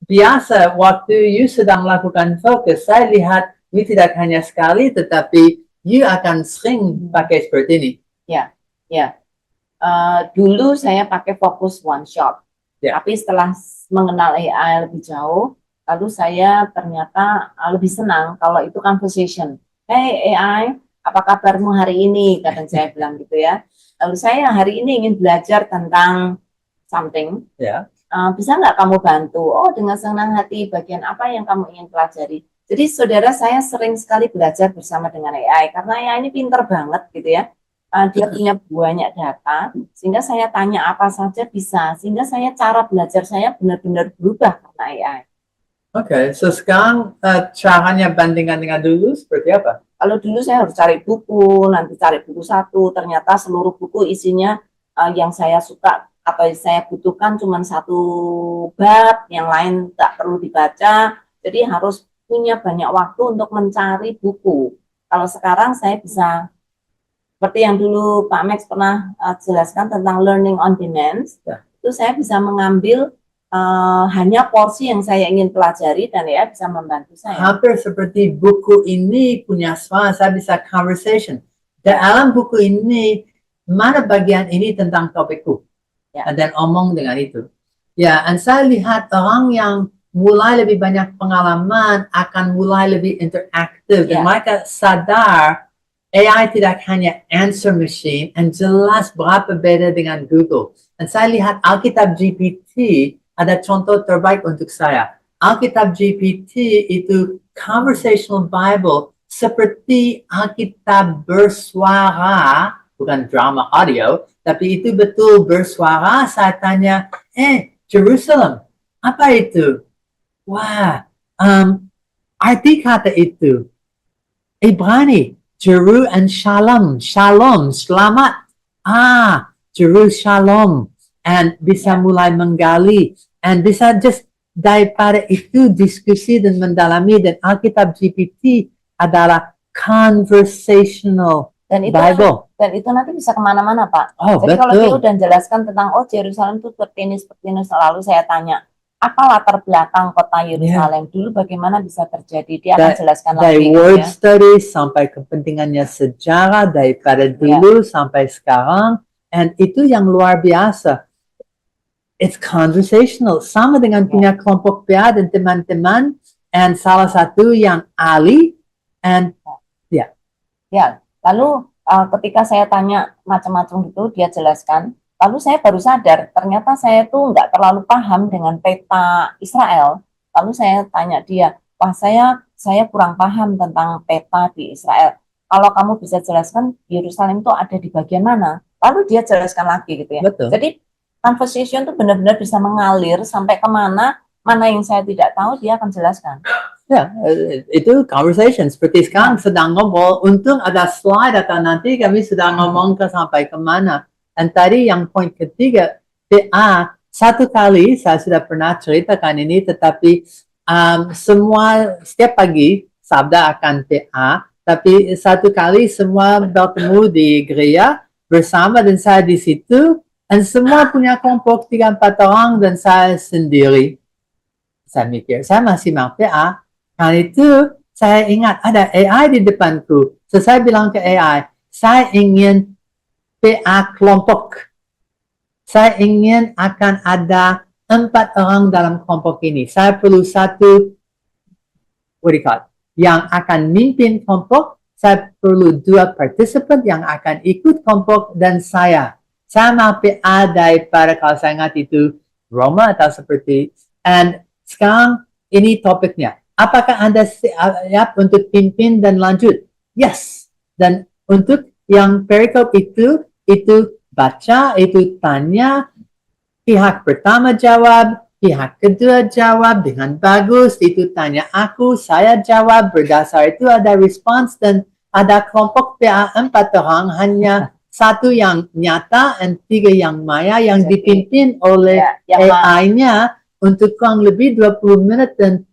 biasa waktu you sedang melakukan fokus, saya lihat you tidak hanya sekali, tetapi you akan sering pakai seperti ini. Ya, ya. Dulu saya pakai fokus one shot, tapi setelah mengenal AI lebih jauh, lalu saya ternyata lebih senang kalau itu conversation. Hey AI, apa kabarmu hari ini? Kadang saya bilang gitu ya. Lalu saya hari ini ingin belajar tentang something. Bisa nggak kamu bantu? Oh, dengan senang hati. Bagian apa yang kamu ingin pelajari? Jadi saudara, saya sering sekali belajar bersama dengan AI karena AI ini pinter banget gitu ya. Dia punya banyak data, sehingga saya tanya apa saja bisa, sehingga cara belajar saya benar-benar berubah karena AI. Oke, so sekarang caranya bandingkan dengan dulu seperti apa? Kalau dulu saya harus cari buku, nanti cari buku satu, ternyata seluruh buku isinya yang saya suka atau saya butuhkan cuma satu bab, yang lain tak perlu dibaca, jadi harus punya banyak waktu untuk mencari buku. Kalau sekarang saya bisa, seperti yang dulu Pak Max pernah jelaskan tentang learning on demand, itu saya bisa mengambil hanya porsi yang saya ingin pelajari dan ya bisa membantu saya. Hampir seperti buku ini punya suara, saya bisa conversation. Dalam buku ini, mana bagian ini tentang topikku? Dan omong dengan itu. Ya, dan saya lihat orang yang mulai lebih banyak pengalaman akan mulai lebih interaktif. Dan mereka sadar AI tidak hanya answer machine, dan jelas berapa beda dengan Google. Dan saya lihat Alkitab GPT ada contoh terbaik untuk saya. Alkitab GPT itu conversational Bible seperti Alkitab bersuara, bukan drama audio, tapi itu betul bersuara. Saya tanya, Jerusalem, apa itu? Wah, arti kata itu, Ibrani, Jeru and Shalom, Shalom, selamat. Jeru Shalom, and bisa mulai menggali, and bisa just daripada itu diskusi dan mendalami, dan Alkitab GPT adalah conversational Bible. Dan itu nanti bisa kemana-mana, Pak. betul. Jadi kalau dia udah jelaskan tentang, Yerusalem itu seperti ini, selalu saya tanya, apa latar belakang kota Yerusalem dulu, bagaimana bisa terjadi, dia akan jelaskan lagi. Dari word study sampai kepentingannya sejarah, daripada dulu sampai sekarang, and itu yang luar biasa. It's conversational, sama dengan punya kelompok PA dan teman-teman, and salah satu yang ahli, and lalu ketika saya tanya macam-macam gitu, dia jelaskan, lalu saya baru sadar, ternyata saya tuh nggak terlalu paham dengan peta Israel. Lalu saya tanya dia, wah saya kurang paham tentang peta di Israel. Kalau kamu bisa jelaskan Yerusalem itu ada di bagian mana? Lalu dia jelaskan lagi gitu ya. Betul. Jadi conversation tuh benar-benar bisa mengalir sampai kemana, mana yang saya tidak tahu dia akan jelaskan. Ya, itu conversation. Seperti sekarang sedang ngobrol, untung ada slide atau nanti kami sedang ngomong sampai kemana. Dan tadi yang poin ketiga, PA, satu kali saya sudah pernah ceritakan ini, tetapi setiap pagi sabda akan PA, tapi satu kali semua bertemu di gereja bersama dan saya di situ, dan semua punya kelompok 3-4 orang dan saya sendiri. Saya mikir, saya masih mau PA. Kali itu saya ingat ada AI di depanku. So saya bilang ke AI, saya ingin PA kelompok. Saya ingin akan ada 4 orang dalam kelompok ini. Saya perlu satu, yang akan mimpin kelompok. Saya perlu 2 participant yang akan ikut kelompok dan saya. Saya mau PA daripada, kalau saya ingat itu Roma atau seperti. And sekarang ini topiknya. Apakah Anda siap untuk pimpin dan lanjut? Yes. Dan untuk yang perikop itu baca, itu tanya, pihak pertama jawab, pihak kedua jawab dengan bagus, itu tanya aku, saya jawab, berdasar itu ada respons, dan ada kelompok PA 4 orang, hanya 1 yang nyata dan 3 yang maya, yang dipimpin oleh AI-nya untuk kurang lebih 20 menit, dan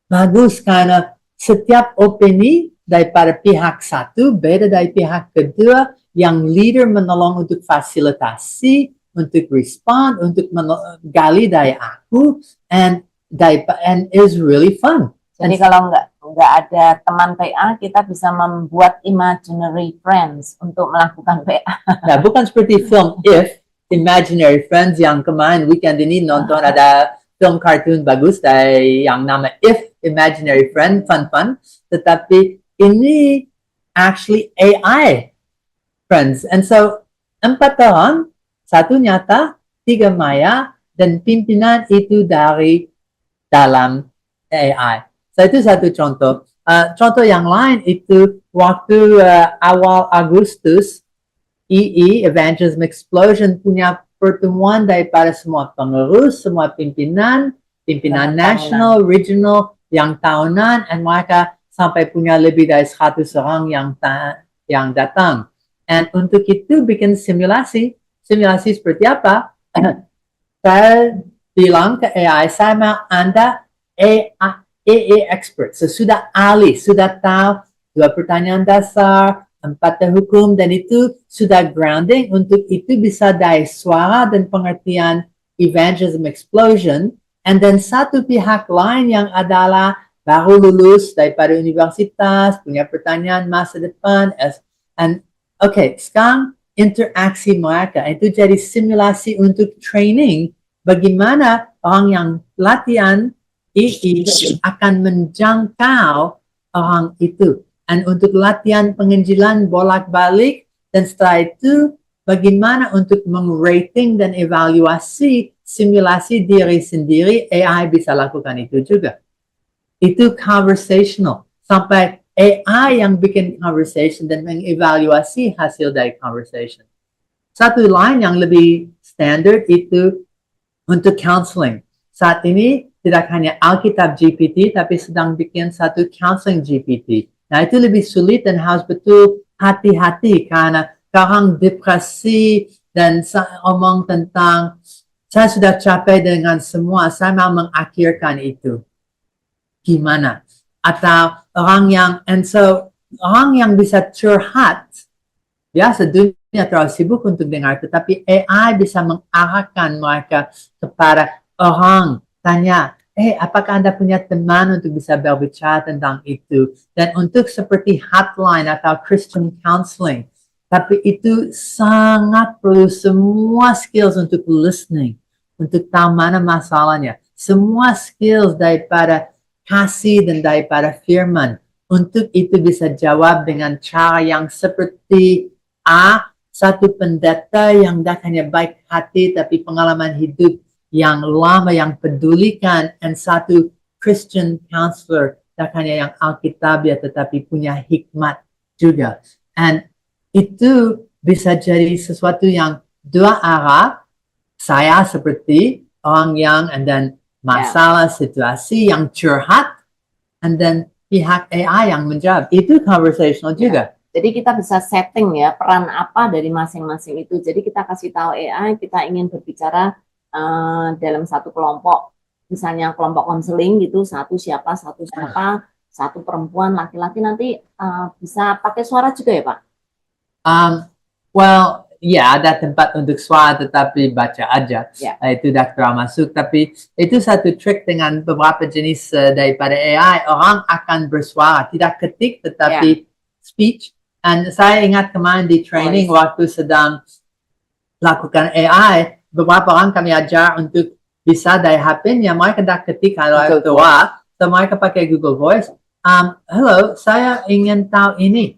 bagus karena setiap opini daripada pihak satu beda dari pihak kedua, yang leader menolong untuk fasilitasi, untuk respon, untuk menggali dari aku, and and is really fun. Jadi kalau nggak ada teman PA, kita bisa membuat imaginary friends untuk melakukan PA. Nah, bukan seperti film If, Imaginary Friends yang kemarin weekend ini nonton ada film kartun bagus dari yang nama If, Imaginary Friend, fun. Tetapi ini actually AI friends. And so, 4 orang, 1 nyata, 3 maya, dan pimpinan itu dari dalam AI. So, itu satu contoh. Contoh yang lain itu waktu awal Agustus, Evangelism Explosion punya pertemuan daripada semua pengurus, semua pimpinan nasional, regional, yang tahunan, dan mereka sampai punya lebih dari 100 orang yang datang. And untuk itu bikin simulasi seperti apa? Saya bilang ke AI, saya mau Anda AA expert, sudah ahli, sudah tahu 2 pertanyaan dasar, 4 hukum, dan itu sudah grounding untuk itu bisa dari suara dan pengertian Evangelism Explosion. And then satu pihak lain yang adalah baru lulus daripada universitas, punya pertanyaan masa depan, and okay, sekarang interaksi mereka itu jadi simulasi untuk training bagaimana orang yang latihan akan menjangkau orang itu. Dan untuk latihan penginjilan bolak-balik, dan setelah itu bagaimana untuk meng-rating dan evaluasi simulasi diri sendiri, AI bisa lakukan itu juga. Itu conversational. Sampai AI yang bikin conversation dan mengevaluasi hasil dari conversation. Satu lain yang lebih standard itu untuk counseling. Saat ini tidak hanya Alkitab GPT, tapi sedang bikin satu counseling GPT. Nah, itu lebih sulit dan harus betul hati-hati karena sekarang depresi dan omong tentang saya sudah capek dengan semua, saya mau mengakhirkan itu. Gimana? Atau orang yang bisa curhat, biasa dunia terlalu sibuk untuk dengar, tetapi AI bisa mengarahkan mereka kepada orang, tanya, apakah Anda punya teman untuk bisa berbicara tentang itu? Dan untuk seperti hotline atau Christian counseling, tapi itu sangat perlu semua skills untuk listening, untuk tahu mana masalahnya. Semua skills daripada kasih dan daripada firman. Untuk itu bisa jawab dengan cara yang seperti satu pendeta yang dah hanya baik hati tapi pengalaman hidup yang lama yang pedulikan, dan satu Christian counselor tak hanya yang Alkitabiah tetapi punya hikmat juga. And itu bisa jadi sesuatu yang 2 arah, saya seperti orang yang and then masalah situasi yang curhat, and then pihak AI yang menjawab. Itu conversational juga. Jadi kita bisa setting ya peran apa dari masing-masing itu. Jadi kita kasih tahu AI kita ingin berbicara dalam satu kelompok, misalnya kelompok konseling gitu, satu siapa, satu perempuan, laki-laki, nanti bisa pakai suara juga ya Pak? Well, ya ada tempat untuk suara tetapi baca aja. Itu dah termasuk. Tapi itu satu trik dengan beberapa jenis daripada AI. Orang akan bersuara, tidak ketik tetapi speech. Dan saya ingat kemarin di training waktu sedang lakukan AI, beberapa orang kami ajar untuk bisa dari HP-nya, mereka dah ketik kalau tua, so mereka pakai Google Voice. Hello, saya ingin tahu ini.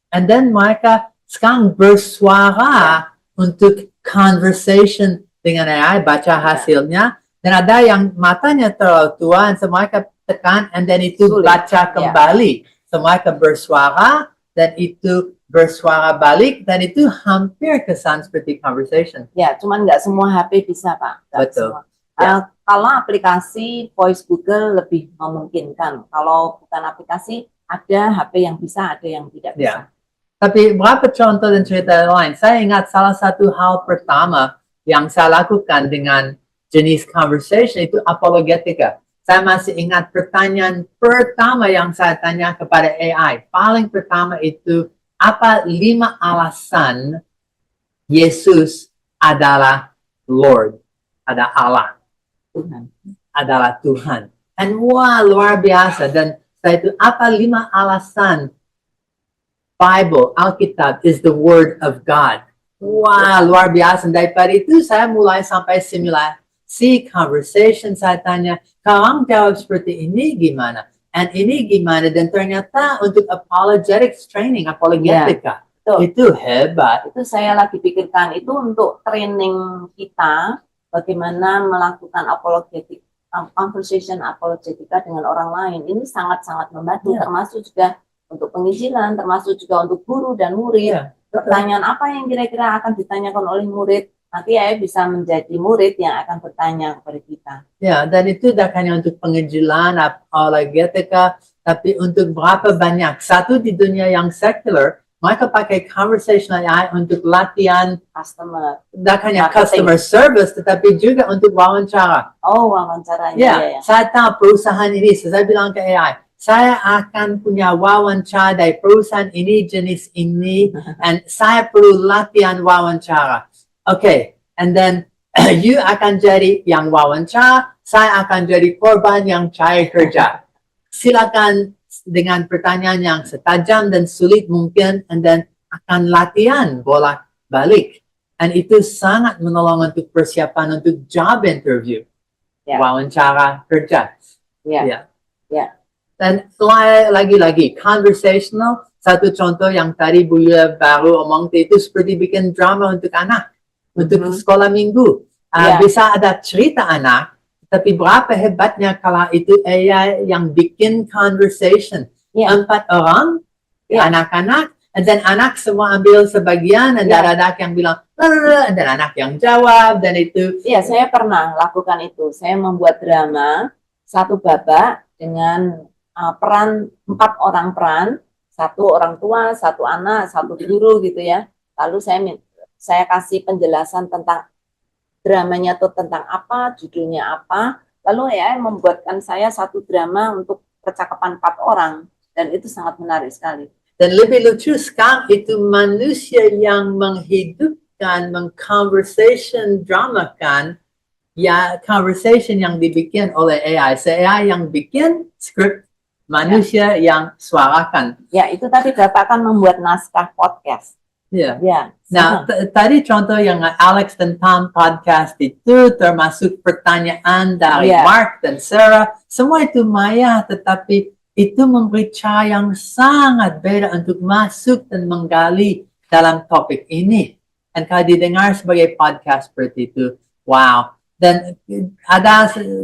And then mereka sekarang bersuara untuk conversation dengan AI, baca hasilnya. Dan ada yang matanya terlalu tua, so mereka tekan, and then itu baca kembali. So mereka bersuara, dan itu bersuara balik, dan itu hampir kesan seperti conversation. Ya, cuman nggak semua HP bisa Pak. Betul. Kalau aplikasi Voice Google lebih memungkinkan. Kalau bukan aplikasi, ada HP yang bisa, ada yang tidak bisa. Tapi berapa contoh dan cerita lain? Saya ingat salah satu hal pertama yang saya lakukan dengan jenis conversation itu apologetika. Saya masih ingat pertanyaan pertama yang saya tanya kepada AI. Paling pertama itu, apa 5 alasan Yesus adalah Lord, ada Allah? adalah Tuhan. And wah, luar biasa. Dan setelah itu, apa 5 alasan Bible, Alkitab is the word of God. Wah, luar biasa. Daripada itu, saya mulai sampai simulasi, conversation. Saya tanya, kamu jawab seperti ini gimana? And ini gimana? Dan ternyata untuk apologetics training, apologetika, itu hebat. Itu saya lagi pikirkan, itu untuk training kita, bagaimana melakukan conversation apologetika dengan orang lain. Ini sangat-sangat membantu, termasuk juga untuk penginjilan, termasuk juga untuk guru dan murid. Pertanyaan apa yang kira-kira akan ditanyakan oleh murid, nanti ya bisa menjadi murid yang akan bertanya kepada kita. Ya, dan itu tidak hanya untuk penginjilan, apologetika, tapi untuk berapa banyak. Satu di dunia yang sekular, mereka pakai conversational AI untuk latihan Customer. Tidak hanya marketing. customer service, tetapi juga untuk wawancara. Oh, wawancaranya. Ya, Ya. saya tahu perusahaan ini, saya bilang ke AI, saya akan punya wawancara dari perusahaan ini, jenis ini, and saya perlu latihan wawancara. Okay, and then you akan jadi yang wawancara, saya akan jadi korban yang cari kerja. Silakan dengan pertanyaan yang setajam dan sulit mungkin, and then akan latihan bolak-balik. And itu sangat menolong untuk persiapan untuk job interview, wawancara kerja. Ya. Dan lagi-lagi, conversational, satu contoh yang tadi Bu Yulia baru omong itu seperti bikin drama untuk anak, untuk sekolah minggu. Bisa ada cerita anak, tapi berapa hebatnya kalau itu AI yang bikin conversation. 4 orang, anak-anak, dan anak semua ambil sebagian, dan ada anak yang bilang, dan anak yang jawab, dan itu. Iya, saya pernah lakukan itu. Saya membuat drama, satu babak dengan peran 4 orang peran, 1 orang tua, 1 anak, 1 guru gitu ya. Lalu saya kasih penjelasan tentang dramanya itu tentang apa, judulnya apa. Lalu ya membuatkan saya satu drama untuk percakapan 4 orang, dan itu sangat menarik sekali. Dan lebih lucu sekarang itu manusia yang menghidupkan, mengconversation dramakan, ya conversation yang dibikin oleh AI. AI yang bikin script, manusia yang suarakan. Ya, itu tadi Bapak akan membuat naskah podcast. Ya. Ya. Nah, tadi contoh yang Alex dan Tom podcast itu termasuk pertanyaan dari Mark dan Sarah. Semua itu maya, tetapi itu memberi cara yang sangat beda untuk masuk dan menggali dalam topik ini. Dan kalau didengar sebagai podcast seperti itu, wow. Dan ada 3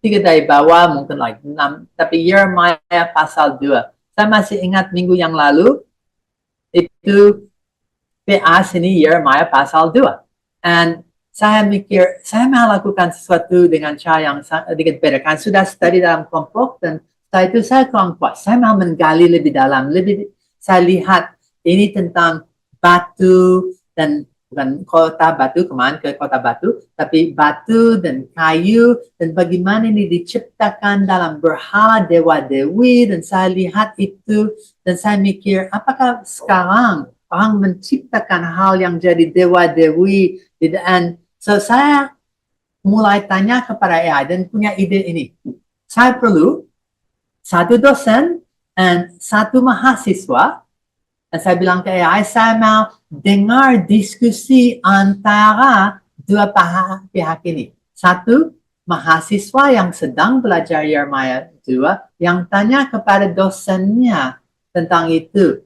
dari bawah, mungkin like 6, tapi Yeremia pasal 2. Saya masih ingat minggu yang lalu, itu PA sini Yeremia pasal 2. And saya mikir, saya mau lakukan sesuatu dengan cara yang sedikit beda. Kan sudah study dalam kelompok, dan setelah itu saya kurang puas. Saya mau menggali lebih dalam. Saya lihat ini tentang batu, dan bukan kota batu, kemana ke kota batu, tapi batu dan kayu, dan bagaimana ini diciptakan dalam berhala dewa-dewi, dan saya lihat itu, dan saya mikir, apakah sekarang orang menciptakan hal yang jadi dewa-dewi, dan so saya mulai tanya kepada AI, dan punya ide ini. Saya perlu 1 dosen dan 1 mahasiswa. Dan saya bilang ke AI, saya mau dengar diskusi antara 2 pihak ini. 1, mahasiswa yang sedang belajar Yeremia 2, yang tanya kepada dosennya tentang itu.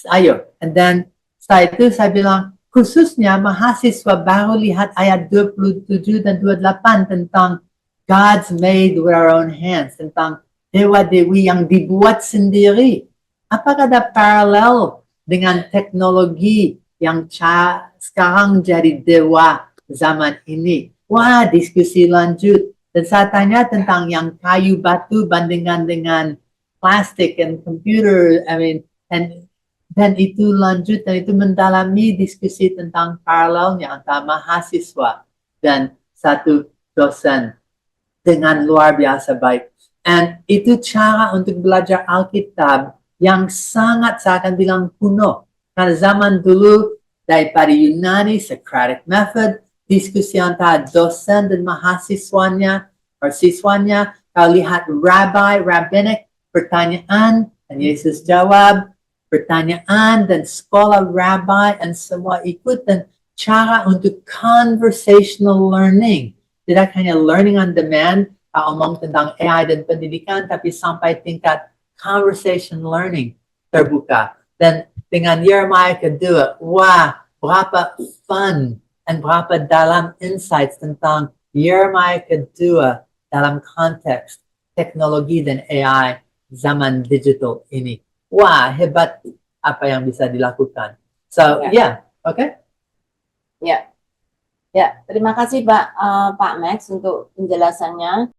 Ayo. And then, setelah itu saya bilang, khususnya mahasiswa baru lihat ayat 27 dan 28 tentang God's made with our own hands, tentang dewa-dewi yang dibuat sendiri. Apakah ada paralel dengan teknologi yang sekarang jadi dewa zaman ini? Wah, diskusi lanjut. Dan saya tanya tentang yang kayu batu bandingkan dengan plastik dan komputer. Dan itu lanjut, dan itu mendalami diskusi tentang paralelnya antara mahasiswa dan 1 dosen dengan luar biasa baik. And itu cara untuk belajar Alkitab yang sangat, saya akan bilang, kuno. Karena zaman dulu, daripada Yunani, Socratic method, diskusi antara dosen dan mahasiswanya, siswanya, kalau lihat rabbinic, pertanyaan, dan Yesus jawab, pertanyaan, dan sekolah rabbi, dan semua ikut, dan cara untuk conversational learning. Tidak hanya learning on demand, omong tentang AI dan pendidikan, tapi sampai tingkat conversation learning terbuka. Dan dengan Yeremiah kedua, wah, berapa fun dan berapa dalam insights tentang Yeremiah kedua dalam konteks teknologi dan AI zaman digital ini. Wah, hebat apa yang bisa dilakukan. So, okay. Ya, terima kasih Pak Max untuk penjelasannya.